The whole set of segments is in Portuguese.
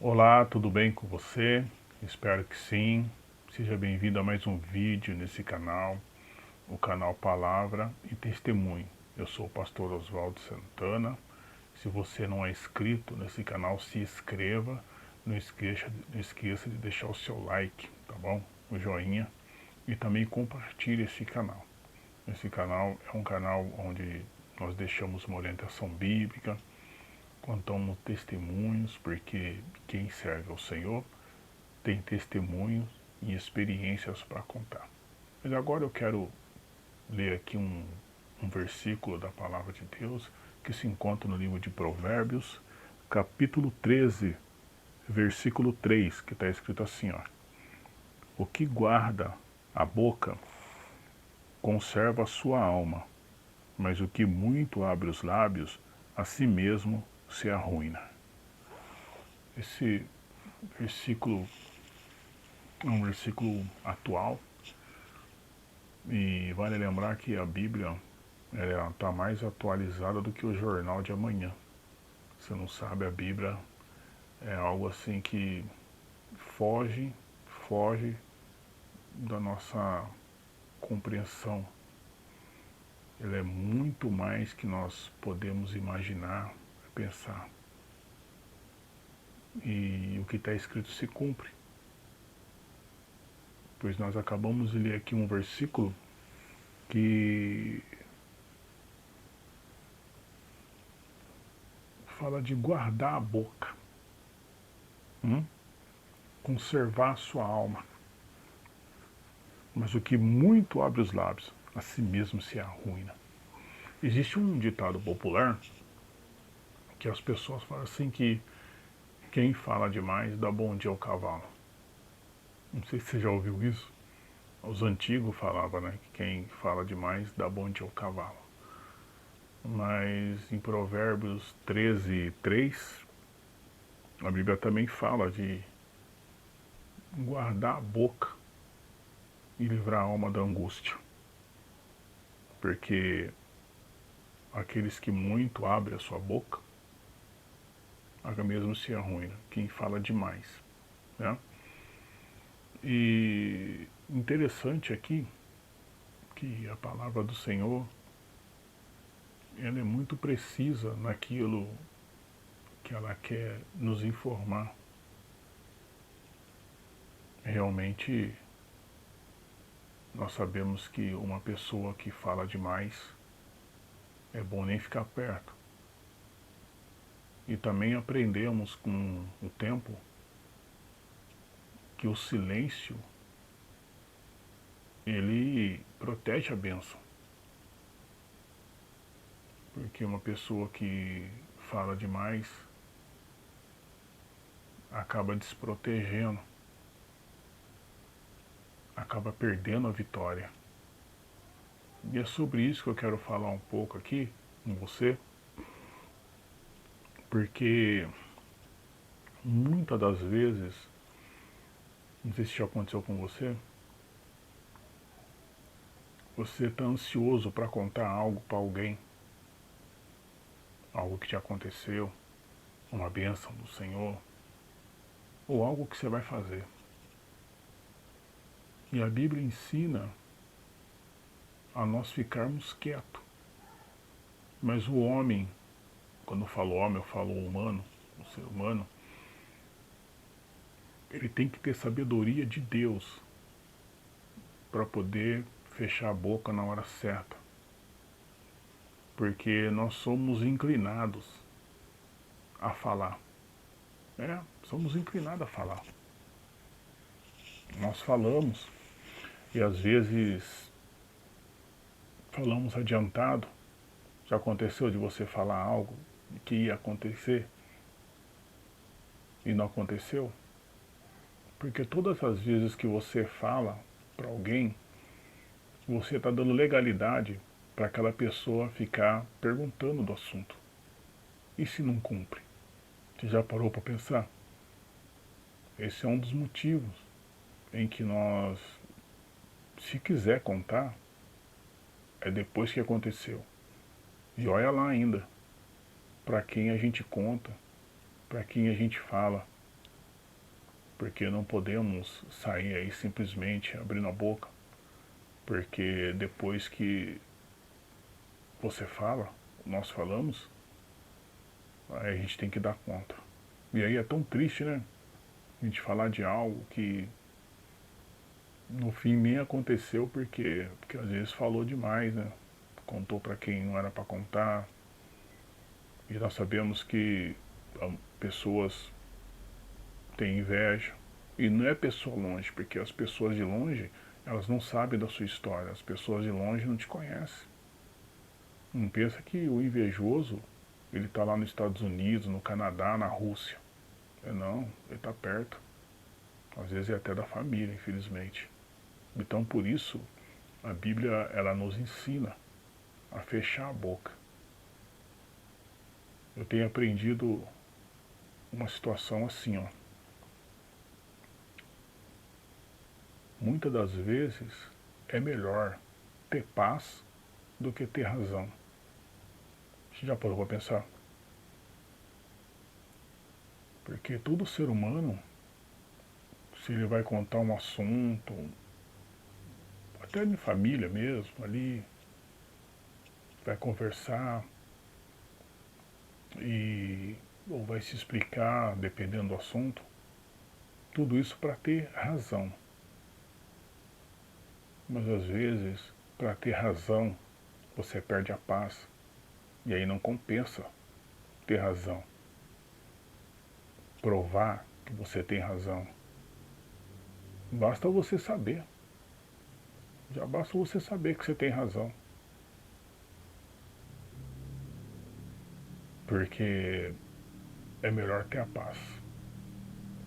Olá, tudo bem com você? Espero que sim. Seja bem-vindo a mais um vídeo nesse canal, o canal Palavra e Testemunho. Eu sou o pastor Oswaldo Santana. Se você não é inscrito nesse canal, se inscreva. Não esqueça de deixar o seu like, tá bom? O joinha. E também compartilhe esse canal. Esse canal é um canal onde nós deixamos uma orientação bíblica, contamos testemunhos, porque quem serve ao Senhor tem testemunhos e experiências para contar. Mas agora eu quero ler aqui um versículo da palavra de Deus que se encontra no livro de Provérbios, capítulo 13, versículo 3, que está escrito assim, ó: o que guarda a boca conserva a sua alma, mas o que muito abre os lábios, a si mesmo se arruína. Esse versículo é um versículo atual e vale lembrar que a Bíblia está mais atualizada do que o jornal de amanhã. Você não sabe, a Bíblia é algo assim que foge da nossa compreensão. Ela é muito mais que nós podemos imaginar, pensar. E o que está escrito se cumpre. Pois nós acabamos de ler aqui um versículo que fala de guardar a boca, conservar a sua alma. Mas o que muito abre os lábios, a si mesmo se arruína. Existe um ditado popular que as pessoas falam assim que quem fala demais dá bom dia ao cavalo. Não sei se você já ouviu isso. Os antigos falavam, né, que quem fala demais dá bom dia ao cavalo. Mas em Provérbios 13, 3, a Bíblia também fala de guardar a boca e livrar a alma da angústia. Porque aqueles que muito abrem a sua boca, a mesmo se arruína, quem fala demais, né? E interessante aqui que a palavra do Senhor, ela é muito precisa naquilo que ela quer nos informar. Realmente, nós sabemos que uma pessoa que fala demais é bom nem ficar perto. E também aprendemos com o tempo que o silêncio, ele protege a bênção. Porque uma pessoa que fala demais acaba desprotegendo, acaba perdendo a vitória. E é sobre isso que eu quero falar um pouco aqui com você, porque muitas das vezes, não sei se já aconteceu com você, você está ansioso para contar algo para alguém, algo que te aconteceu, uma bênção do Senhor, ou algo que você vai fazer. E a Bíblia ensina a nós ficarmos quietos. Mas o homem, quando eu falo homem, eu falo humano, o ser humano, ele tem que ter sabedoria de Deus para poder fechar a boca na hora certa. Porque nós somos inclinados a falar. Somos inclinados a falar. Nós falamos e às vezes falamos adiantado. Já aconteceu de você falar algo que ia acontecer e não aconteceu? Porque todas as vezes que você fala para alguém, você está dando legalidade para aquela pessoa ficar perguntando do assunto. E se não cumpre? Você já parou para pensar? Esse é um dos motivos em que nós, se quiser contar, é depois que aconteceu. E olha lá ainda, para quem a gente conta, para quem a gente fala. porque não podemos sair aí simplesmente abrindo a boca, porque depois que você fala, nós falamos, aí a gente tem que dar conta. E aí é tão triste, né? A gente falar de algo que no fim nem aconteceu porque às vezes falou demais, né? Contou para quem não era para contar. E nós sabemos que pessoas têm inveja. E não é pessoa longe, porque as pessoas de longe, elas não sabem da sua história. As pessoas de longe não te conhecem. Não pensa que o invejoso, ele está lá nos Estados Unidos, no Canadá, na Rússia. Não, ele está perto. Às vezes é até da família, infelizmente. Então, por isso, a Bíblia, ela nos ensina a fechar a boca. Eu tenho aprendido uma situação assim, ó. Muitas das vezes é melhor ter paz do que ter razão. Você já parou para pensar? Porque todo ser humano, se ele vai contar um assunto, até de família mesmo, ali, vai conversar e ou vai se explicar, dependendo do assunto, tudo isso para ter razão. Mas às vezes, para ter razão, você perde a paz. E aí não compensa ter razão. Provar que você tem razão. Basta você saber. Já basta você saber que você tem razão. Porque é melhor ter a paz.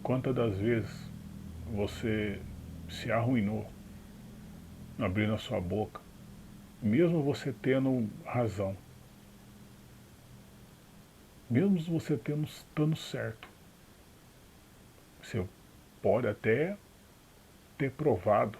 Quantas das vezes você se arruinou abrindo a sua boca, mesmo você tendo razão, mesmo você estando certo, você pode até ter provado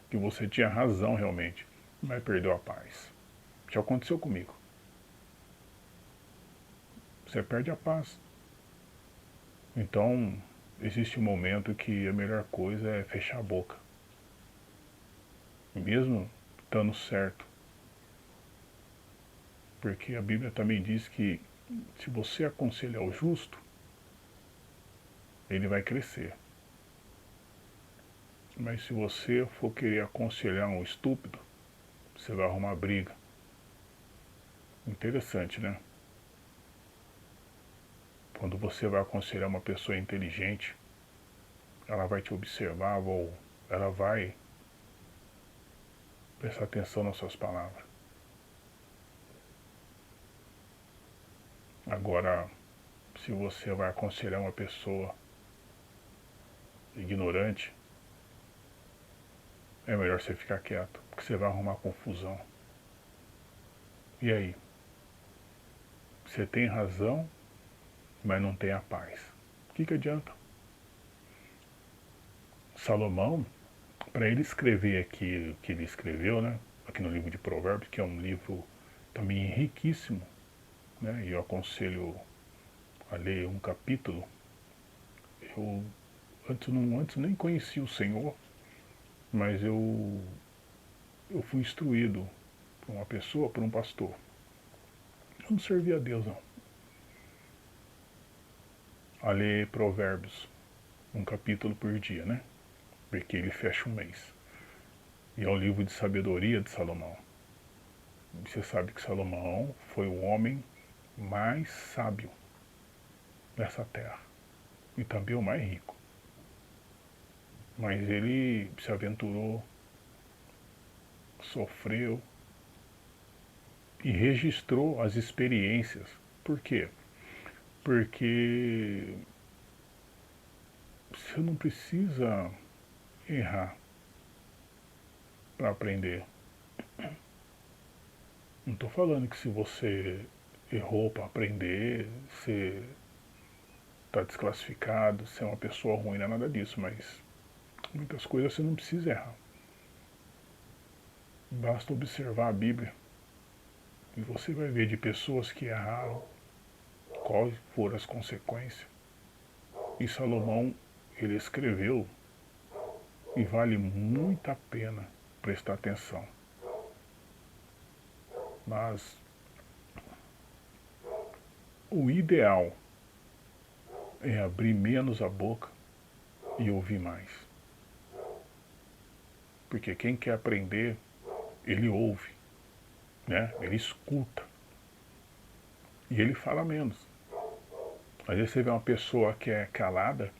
que você tinha razão realmente, mas perdeu a paz. Já aconteceu comigo. Você perde a paz. Então, existe um momento que a melhor coisa é fechar a boca. Mesmo estando certo. Porque a Bíblia também diz que se você aconselhar o justo, ele vai crescer. Mas se você for querer aconselhar um estúpido, você vai arrumar briga. Interessante, né? Quando você vai aconselhar uma pessoa inteligente, ela vai te observar ou ela vai prestar atenção nas suas palavras. Agora, se você vai aconselhar uma pessoa ignorante, é melhor você ficar quieto, porque você vai arrumar confusão. E aí? Você tem razão, mas não tem a paz. O que adianta? Salomão, para ele escrever aqui o que ele escreveu, né, aqui no livro de Provérbios, que é um livro também riquíssimo, né, e eu aconselho a ler um capítulo. Eu antes nem conhecia o Senhor, mas eu fui instruído por uma pessoa, por um pastor. Eu não servia a Deus, não. A ler Provérbios, um capítulo por dia, né? Porque ele fecha um mês. E é o livro de sabedoria de Salomão. Você sabe que Salomão foi o homem mais sábio dessa terra. E também o mais rico. Mas ele se aventurou, sofreu e registrou as experiências. Por quê? Porque você não precisa errar para aprender. Não estou falando que se você errou para aprender, você está desclassificado, você é uma pessoa ruim, não é nada disso, mas muitas coisas você não precisa errar. Basta observar a Bíblia e você vai ver de pessoas que erraram, quais foram as consequências. E Salomão, ele escreveu e vale muito a pena prestar atenção. Mas o ideal é abrir menos a boca e ouvir mais. Porque quem quer aprender, ele ouve, né? Ele escuta. E ele fala menos. Às vezes você vê uma pessoa que é calada,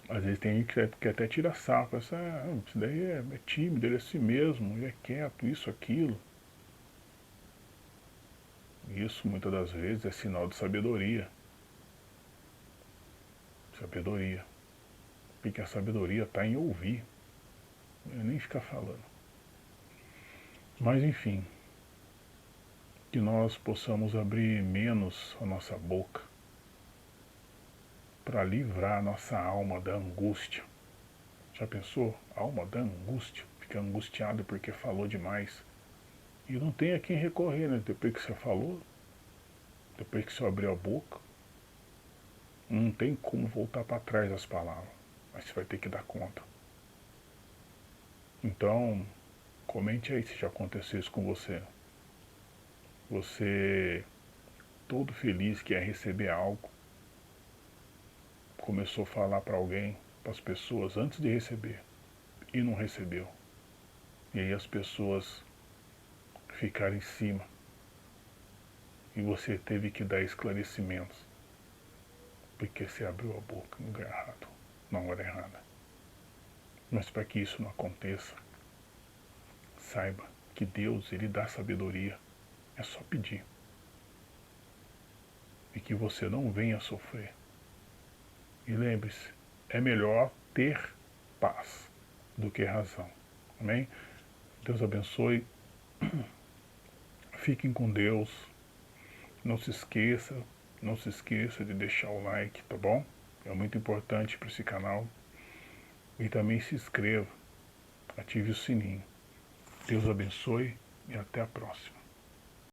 às vezes tem gente que até tira sarro, pensa, isso daí é tímido, ele é assim mesmo, ele é quieto, isso, aquilo. Isso muitas das vezes é sinal de sabedoria. Sabedoria. Porque a sabedoria está em ouvir, não é nem ficar falando. Mas enfim, que nós possamos abrir menos a nossa boca para livrar a nossa alma da angústia. Já pensou? A alma da angústia, fica angustiado porque falou demais. E não tem a quem recorrer, né? Depois que você falou, depois que você abriu a boca, não tem como voltar para trás as palavras. Mas você vai ter que dar conta. Então, comente aí se já aconteceu isso com você. Você, todo feliz que ia receber algo, começou a falar para alguém, para as pessoas, antes de receber, e não recebeu. E aí as pessoas ficaram em cima. E você teve que dar esclarecimentos. Porque você abriu a boca no lugar errado, na hora errada. Mas para que isso não aconteça, saiba que Deus, Ele dá sabedoria. É só pedir. E que você não venha sofrer. E lembre-se, é melhor ter paz do que razão. Amém? Deus abençoe. Fiquem com Deus. Não se esqueça de deixar o like, tá bom? É muito importante para esse canal. E também se inscreva, ative o sininho. Deus abençoe e até a próxima.